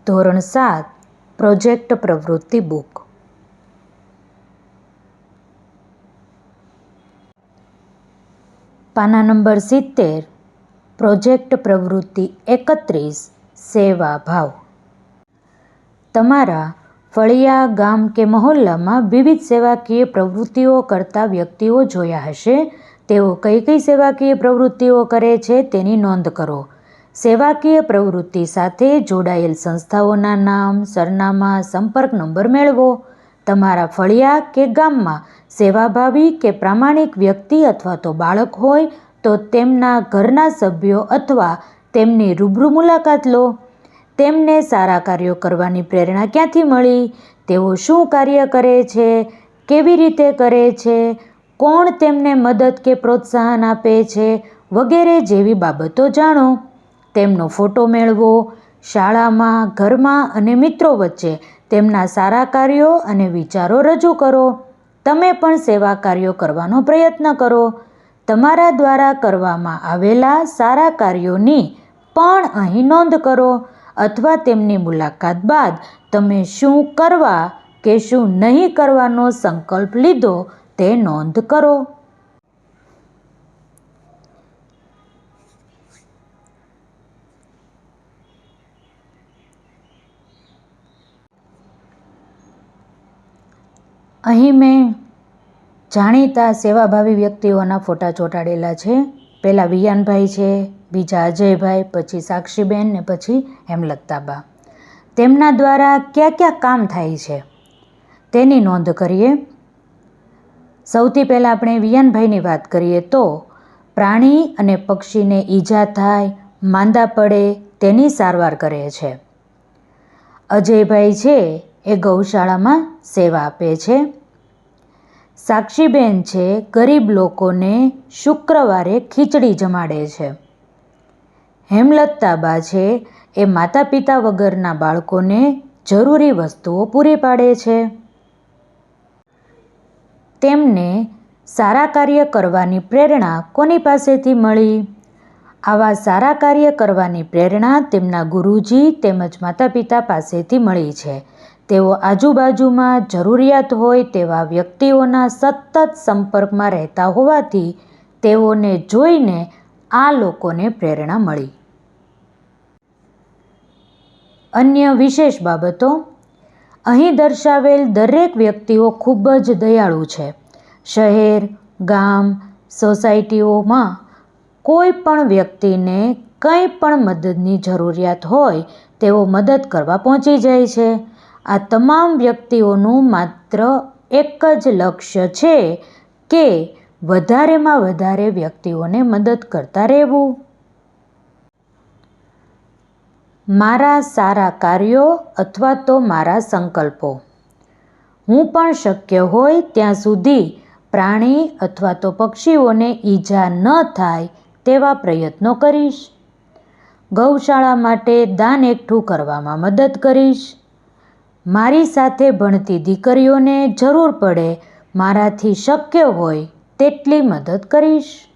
ધોરણ 7 પ્રોજેક્ટ પ્રવૃત્તિ બુક. પાના નંબર 70 પ્રોજેક્ટ પ્રવૃત્તિ 31 સેવા ભાવ. તમારા ફળિયા ગામ કે મહોલ્લામાં વિવિધ સેવાકીય પ્રવૃત્તિઓ કરતા વ્યક્તિઓ જોયા હશે. તેઓ કઈ કઈ સેવાકીય પ્રવૃત્તિઓ કરે છે તેની નોંધ કરો. સેવાકીય પ્રવૃત્તિ સાથે જોડાયેલ સંસ્થાઓના નામ, સરનામા, સંપર્ક નંબર મેળવો. તમારા ફળિયા કે ગામમાં સેવાભાવી કે પ્રામાણિક વ્યક્તિ અથવા તો બાળક હોય તો તેમના ઘરના સભ્યો અથવા તેમની રૂબરૂ મુલાકાત લો. તેમને સારા કાર્યો કરવાની પ્રેરણા ક્યાંથી મળી? તેઓ શું કાર્ય કરે છે? કેવી રીતે કરે છે? કોણ તેમને મદદ કે પ્રોત્સાહન આપે છે? વગેરે જેવી બાબતો જાણો. તેમનો ફોટો મેળવો. શાળામાં, ઘરમાં અને મિત્રો વચ્ચે તેમના સારા કાર્યો અને વિચારો રજૂ કરો. તમે પણ સેવા કાર્યો કરવાનો પ્રયત્ન કરો. તમારા દ્વારા કરવામાં આવેલા સારા કાર્યોની પણ અહીં નોંધ કરો અથવા તેમની મુલાકાત બાદ તમે શું કરવા કે શું નહીં કરવાનો સંકલ્પ લીધો તે નોંધ કરો. અહીં મેં જાણીતા સેવાભાવી વ્યક્તિઓના ફોટા ચોંટાડેલા છે. પહેલાં વિયાનભાઈ છે, બીજા અજયભાઈ, પછી સાક્ષીબેન ને પછી હેમલતાબા. તેમના દ્વારા ક્યાં ક્યાં કામ થાય છે તેની નોંધ કરીએ. સૌથી પહેલાં આપણે વિયાનભાઈની વાત કરીએ તો પ્રાણી અને પક્ષીને ઈજા થાય, માંદા પડે તેની સારવાર કરે છે. અજયભાઈ છે એ ગૌશાળામાં સેવા આપે છે. સાક્ષીબેન છે ગરીબ લોકોને શુક્રવારે ખીચડી જમાડે છે. હેમલતાબા છે એ માતા પિતા વગરના બાળકોને જરૂરી વસ્તુઓ પૂરી પાડે છે. તેમને સારા કાર્ય કરવાની પ્રેરણા કોની પાસેથી મળી? આવા સારા કાર્ય કરવાની પ્રેરણા તેમના ગુરુજી તેમજ માતા પિતા પાસેથી મળી છે. તેઓ આજુબાજુમાં જરૂરિયાત હોય તેવા વ્યક્તિઓના સતત સંપર્કમાં રહેતા હોવાથી તેઓને જોઈને આ લોકોને પ્રેરણા મળી. અન્ય વિશેષ બાબતો. અહીં દર્શાવેલ દરેક વ્યક્તિઓ ખૂબ જ દયાળુ છે. શહેર, ગામ, સોસાયટીઓમાં કોઈ પણ વ્યક્તિને કંઈ પણ મદદની જરૂરિયાત હોય તેઓ મદદ કરવા પહોંચી જાય છે. આ તમામ વ્યક્તિઓનું માત્ર એક જ લક્ષ્ય છે કે વધારેમાં વધારે વ્યક્તિઓને મદદ કરતા રહેવું. મારા સારા કાર્યો અથવા તો મારા સંકલ્પો. હું પણ શક્ય હોય ત્યાં સુધી પ્રાણી અથવા તો પક્ષીઓને ઈજા ન થાય તેવા પ્રયત્નો કરીશ. ગૌશાળા માટે દાન એકઠું કરવામાં મદદ કરીશ. મારી સાથે ભણતી દીકરીઓને જરૂર પડે મારાથી શક્ય હોય તેટલી મદદ કરીશ.